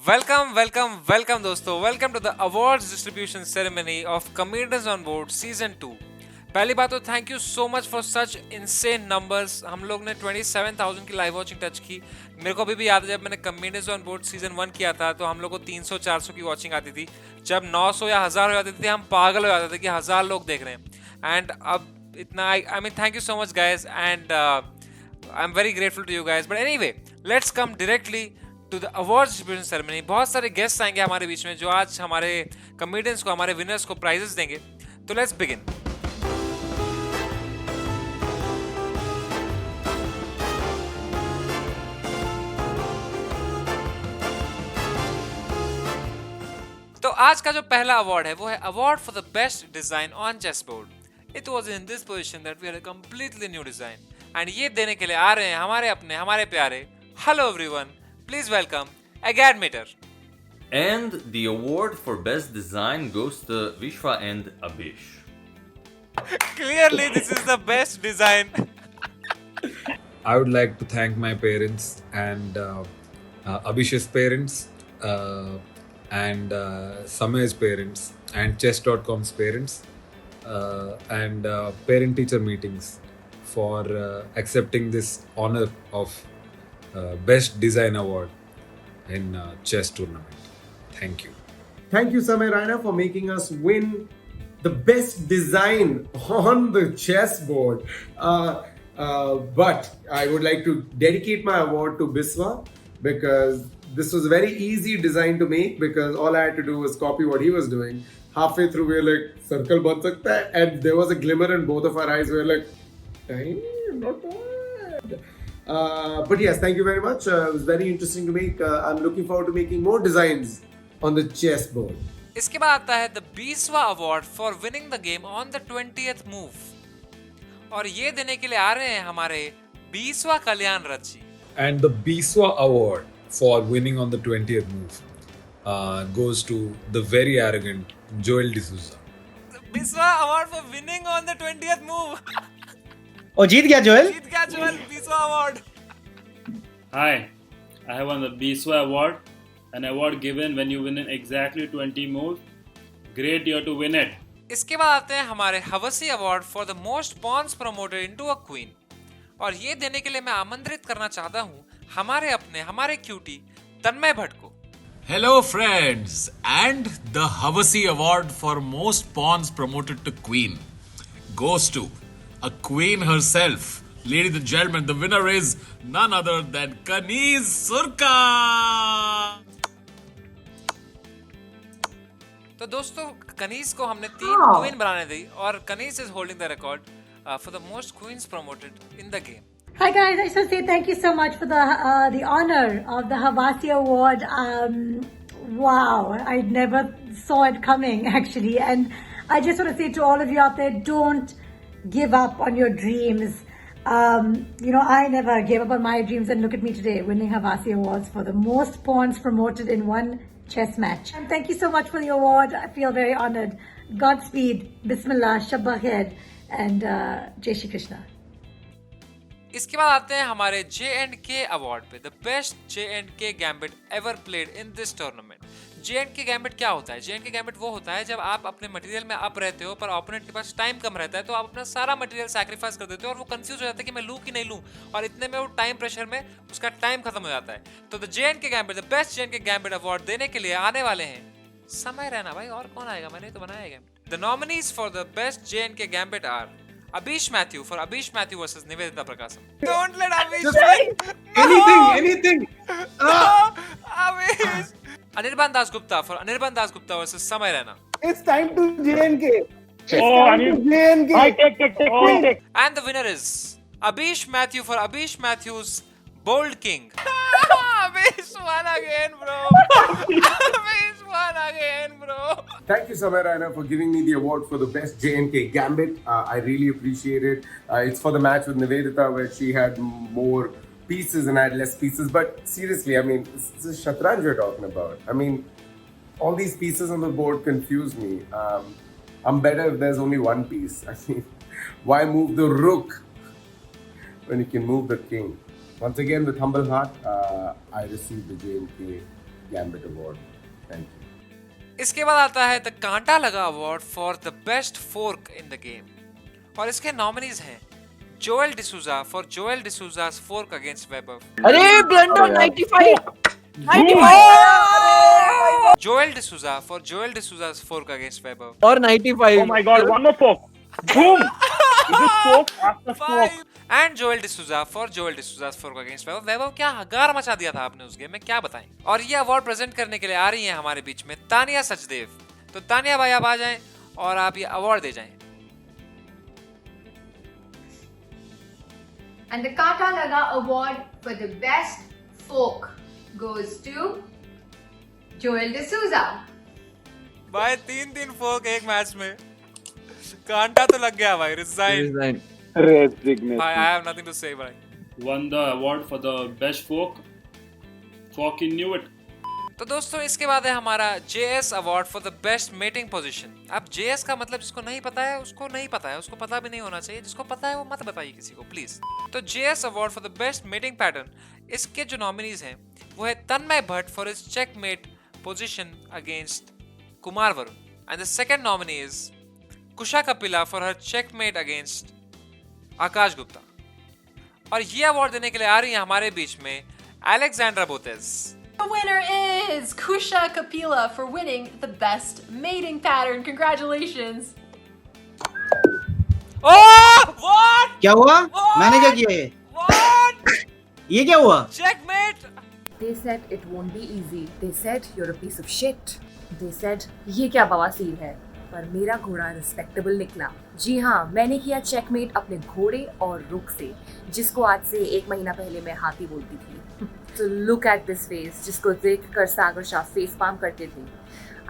Welcome दोस्तों, welcome to the awards distribution ceremony of comedians on board season 2। पहली बात तो thank you so much for such insane numbers. हम लोग ने 27,000 की लाइव वॉचिंग टच की। मेरे को अभी भी याद है जब मैंने कमेडियंस ऑन बोर्ड सीजन 1 किया था तो हम लोग को 300-400 की वॉचिंग आती थी। जब 900 या 1000 हो जाती थी हम पागल हो जाते थे कि 1000 लोग देख रहे हैं। एंड अब इतना I mean thank you so much guys and I am very grateful to you guys. But anyway, let's come directly to the award distribution ceremony. बहुत सारे गेस्ट आएंगे हमारे बीच में जो आज हमारे कमेडियंस को, हमारे विनर्स को प्राइजेस देंगे। तो लेट्स बिगिन। तो आज का जो पहला अवार्ड है वो है award for the best design on chess board. It was in this position that we had a completely new design and ये देने के लिए आ रहे हैं हमारे अपने, हमारे प्यारे, hello everyone, please welcome Agadmator. And the award for best design goes to Vishwa and Abish. Clearly this is the best design. I would like to thank my parents and Abhish's parents and Samay's parents and chess.com's parents and parent-teacher meetings for accepting this honor of Best Design Award in chess tournament. Thank you. Thank you, Samay Raina, for making us win the best design on the chessboard. But I would like to dedicate my award to Biswa because this was a very easy design to make because all I had to do was copy what he was doing. Halfway through, we were like, circle ban sakta hai? And there was a glimmer in both of our eyes. We were like, tiny, not bad. But yes, thank you very much. It was very interesting to make. I'm looking forward to making more designs on the chessboard. इसके बाद आता है the 20वां award for winning the game on the 20th move और ये देने के लिए आ रहे हैं हमारे 20वां कल्याण रथ जी। And the Biswa Award for winning on the 20th move goes to the very arrogant Joel D'Souza. 20वां award for winning on the 20th move. ओ जीत गया जोएल। जीत गया जोएल 20वां award. Hi, I have won the BSWA award, an award given when you win in exactly 20 moves. Great year to win it. इसके बाद आते हैं हमारे हवसी award for the most pawns promoted into a queen और ये देने के लिए मैं आमंत्रित करना चाहता हूँ हमारे अपने, हमारे क्यूटी तन्मय भट्ट को। Hello friends, and the Havasi Award for Most Pawns Promoted to Queen goes to a queen herself. Ladies and gentlemen, the winner is none other than Kaneez Surka. तो दोस्तों कनीज को हमने 3 क्वीन बनाने दी और Kaneez is holding the record for the most queens promoted in the game. Hi guys, I just want to say thank you so much for the honor of the Havasi Award. Wow, I never saw it coming actually, and I just want to say to all of you out there, don't give up on your dreams. I never gave up on my dreams, and look at me today, winning Havasi Awards for the most pawns promoted in one chess match. And thank you so much for the award. I feel very honored. Godspeed, Bismillah, Shabba Khair, and Jai Shri Krishna. इसके बाद आते हैं हमारे J&K award पे, the best J&K gambit ever played in this tournament. J&K gambit क्या होता है? J&K gambit वो होता है जब आप अपने मटेरियल में अप रहते हो पर ओपोनेंट के पास टाइम कम रहता है तो आप अपना सारा मटेरियल सैक्रिफाइस कर देते हो और वो कंफ्यूज हो जाता है कि मैं लूं कि नहीं लूं और इतने में वो टाइम प्रेशर में उसका टाइम खत्म हो जाता है। तो the J&K gambit, the best J&K gambit award देने के लिए आने वाले हैं समय रैना भाई, और कौन आएगा? मैंने तो बनाया gambit. The nominees for the best J&K gambit are Abish Matthew for Abish Matthew versus Nivedita Prakasam. Don't let Abish win. Anything. No, Abish. Anirban Das Gupta for Anirban Das Gupta versus Samay Raina. It's time to JNK. Take. And the winner is Abish Matthew for Abish Matthew's Bold King. Abish won again, bro. Abish won again, bro. Thank you, Samay Raina, for giving me the award for the best JNK Gambit. I really appreciate it. It's for the match with Nivedita where she had more pieces and I had less pieces. But seriously, I mean, it's a shatranj we're talking about. I mean, all these pieces on the board confuse me. I'm better if there's only one piece. I mean, why move the rook when you can move the king? Once again, with humble heart, I received the JNK Gambit Award. Thank you. इसके बाद आता है the Kanta Laga award for the best fork in the game, और इसके nominees हैं Joel D'Souza for Joel डिसूजा's fork against Weber, अरे blunder 95 Joel D'Souza for Joel डिसूजा's fork against Weber, और 95 Oh my god, one more fork. Boom! Is it fork after fork? And Joel D'Souza for Joel डिसूजा's fork against Weber. Weber क्या हगार मचा दिया था आपने उस गेम में, क्या बताएं। और ये अवार्ड प्रेजेंट करने के लिए आ रही हैं हमारे बीच में तानिया सचदेव। तो तानिया भाई आप आ जाएं और आप ये अवार्ड दे जाएं। And the Kata Laga Award for the best folk goes to Joel D'Souza. भाई 3-3 फोक एक मैच में, कांटा तो लग गया भाई, रिजाइन Resignation. भाई, आई हैव नथिंग टू से भाई। Won the award for the best fork. Fucking knew it. तो दोस्तों इसके बाद है हमारा JS award for the best mating position. अब JS का मतलब जिसको नहीं पता है उसको नहीं पता है, उसको पता भी नहीं होना चाहिए, जिसको पता है वो मत बताइए किसी को प्लीज। तो JS award for the best mating pattern, इसके जो नॉमिनीज हैं वो है Tanmay Bhatt for his checkmate position against Kumar Varun, and the second nominee is Kusha Kapila for her checkmate against Aakash Gupta. और ये अवार्ड देने के लिए आ रही है हमारे बीच में Alexandra बोतेज। The winner is Kusha Kapila for winning the best mating pattern. Congratulations! Oh! What? क्या हुआ? What? मैंने क्या किया ये? What? ये क्या हुआ? Checkmate! They said it won't be easy. They said you're a piece of shit. They said ये क्या बवासीर है, पर मेरा घोड़ा रिस्पेक्टेबल निकला। जी हाँ, मैंने किया चेकमेट अपने घोड़े और रुख से, जिसको आज से 1 महीना पहले मैं हाथी बोलती थी। तो लुक एट दिस फेस, जिसको देख कर सागर शाह फेस पाम करते थे,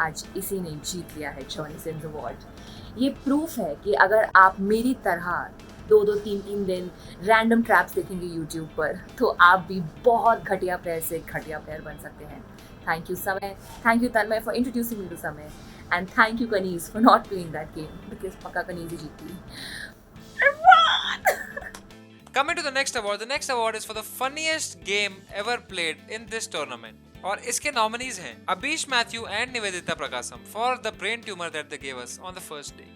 आज इसी ने जीत लिया है जॉनी सिम्स अवार्ड। ये प्रूफ है कि अगर आप मेरी तरह 2-2, 3-3 दिन रैंडम ट्रैप्स देखेंगे यूट्यूब पर, तो आप भी बहुत घटिया प्लेयर से घटिया प्लेयर बन सकते हैं। Thank you Samay, thank you Tanmay for introducing me to Samay, and thank you Kaneez for not playing that game, because पक्का कनीज ही जीती। Coming to the next award is for the funniest game ever played in this tournament. और इसके nominees हैं Abish Matthew and Nivedita Prakasam for the brain tumor that they gave us on the first day.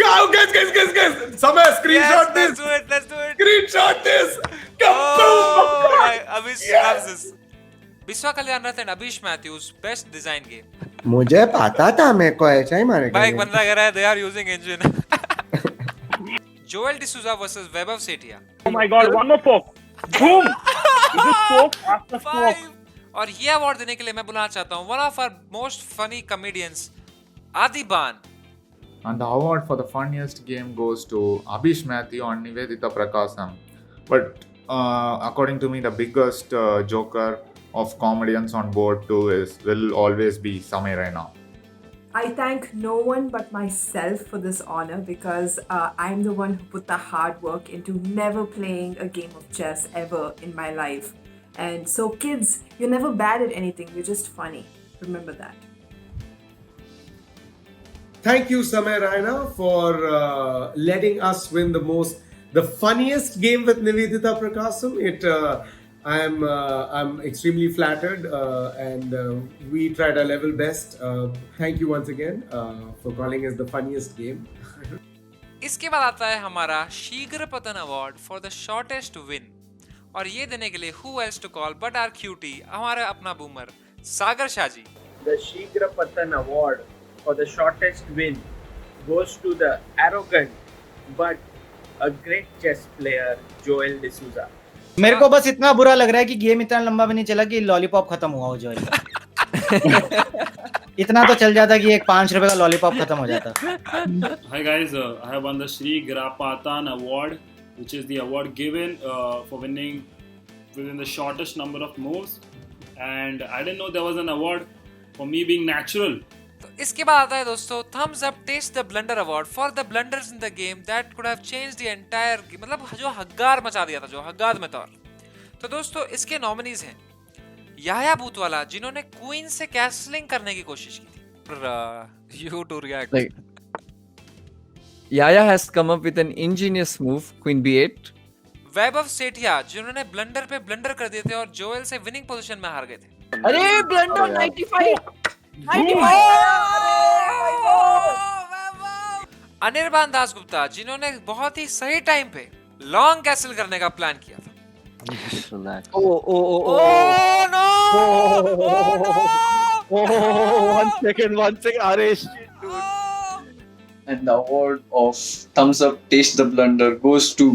Go, guys! Samay, screenshot this! Let's do it! Screenshot this! Oh, Abish loves this. Biswa Kalyan Rath and Abish Matthews best design game. मुझे पता था मेरे को ऐसा ही मारेगा। भाई एक बंदा कह रहा है they are using engine. Joel D'Souza versus Vaibhav Sethia. Oh my god, one more fork. Boom! Is it fork after fork? और ये अवार्ड देने के लिए मैं बुलाना चाहता हूँ one of our most funny comedians, Adiban. And the award for the funniest game goes to Abish Matthew and Nivedita Prakasam. But according to me, the biggest joker of comedians on board too will always be Samay Raina. I thank no one but myself for this honor, because I'm the one who put the hard work into never playing a game of chess ever in my life. And so kids, you're never bad at anything, you're just funny. Remember that. Thank you, Samay Raina, for letting us win the funniest game with Nivedita Prakasam. I'm extremely flattered, and we tried our level best. Thank you once again for calling us the funniest game. इसके बाद आता है हमारा शीघ्र पतन award for the shortest win, और ये देने के लिए who else to call but our cutie, हमारा अपना बूमर सागर शाह जी। The शीघ्र पतन award for the shortest win goes to the arrogant but a great chess player Joel D'Souza. मेरे को बस इतना बुरा लग रहा है कि गेम इतना लंबा भी नहीं चला कि लॉलीपॉप खत्म हुआ हो जोएल का। इतना तो चल जाता कि एक 5 रुपए का लॉलीपॉप खत्म हो जाता। Hi guys, I have won the Shri Grapatan award, which is the award given for winning within the shortest number of moves, and I didn't know there was an award for me being natural. तो इसके बाद आता है दोस्तों Thums Up taste the blunder award for the blunders in the game that could have changed the entire, मतलब जो हग्गार मचा दिया था, जो हग्गाद में तौर। तो दोस्तों इसके नॉमिनीज हैं याया बूतवाला, जिन्होंने क्वीन से कैसलिंग करने की कोशिश की थी। You to react. Yaya has come up with an ingenious move, Queen B8. वैभव सेठिया, जिन्होंने ब्लंडर पे ब्लंडर कर दिए थे और जोएल से विनिंग पोजीशन में हार गए थे। अरे ब्लंडर 95 अनिर्बान दासगुप्ता जिन्होंने बहुत ही सही टाइम पे लॉन्ग कैसल करने का प्लान किया था। Oh no! One second. अरे shit, dude. And the award of thumbs up taste the blunder goes to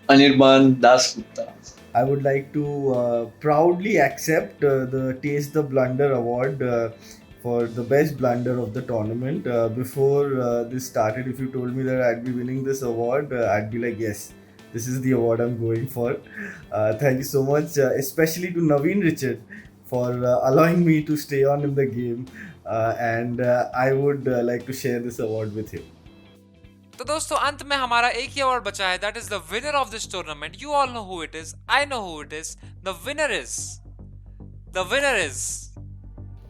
Anirban Dasgupta. I would like to proudly accept the Taste the Blunder award for the best blunder of the tournament. Before this started, if you told me that I'd be winning this award, I'd be like, yes, this is the award I'm going for. Thank you so much, especially to Naveen Richard for allowing me to stay on in the game. And I would like to share this award with him. तो दोस्तों अंत में हमारा एक ही award बचा है, that is the winner of this tournament. You all know who it is, I know who it is. The winner is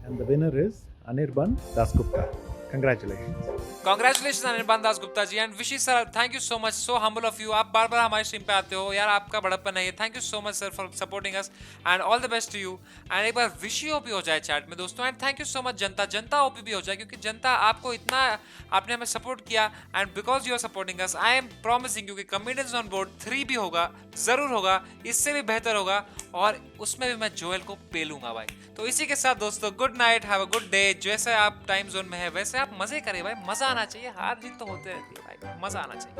And the winner is Anirban Dasgupta. Congratulations. Congratulations Anirban Dasgupta ji and Vishy sir, thank you so much, so humble of you। आप बार-बार हमारी stream पे आते हो यार, आपका बड़प्पन है ये। Thank you so much sir for supporting us and all the best to you. And एक बार विशी ओपी हो जाए चैट में दोस्तों, and thank you so much जनता ओपी भी हो जाए, क्योंकि जनता आपको इतना आपने हमें सपोर्ट किया and because you are supporting us I am promising you कि कॉमेडियंस ऑन बोर्ड 3 भी होगा, जरूर होगा, इससे भी बेहतर होगा और उसमें भी मैं जोएल को पेलूंगा भाई। तो इसी के साथ दोस्तों good night, have a good day. जैसे आप टाइम जोन में है वैसे आप मजे करें भाई, मजा आना चाहिए। हार जीत तो होते रहती है भाई, मजा आना चाहिए।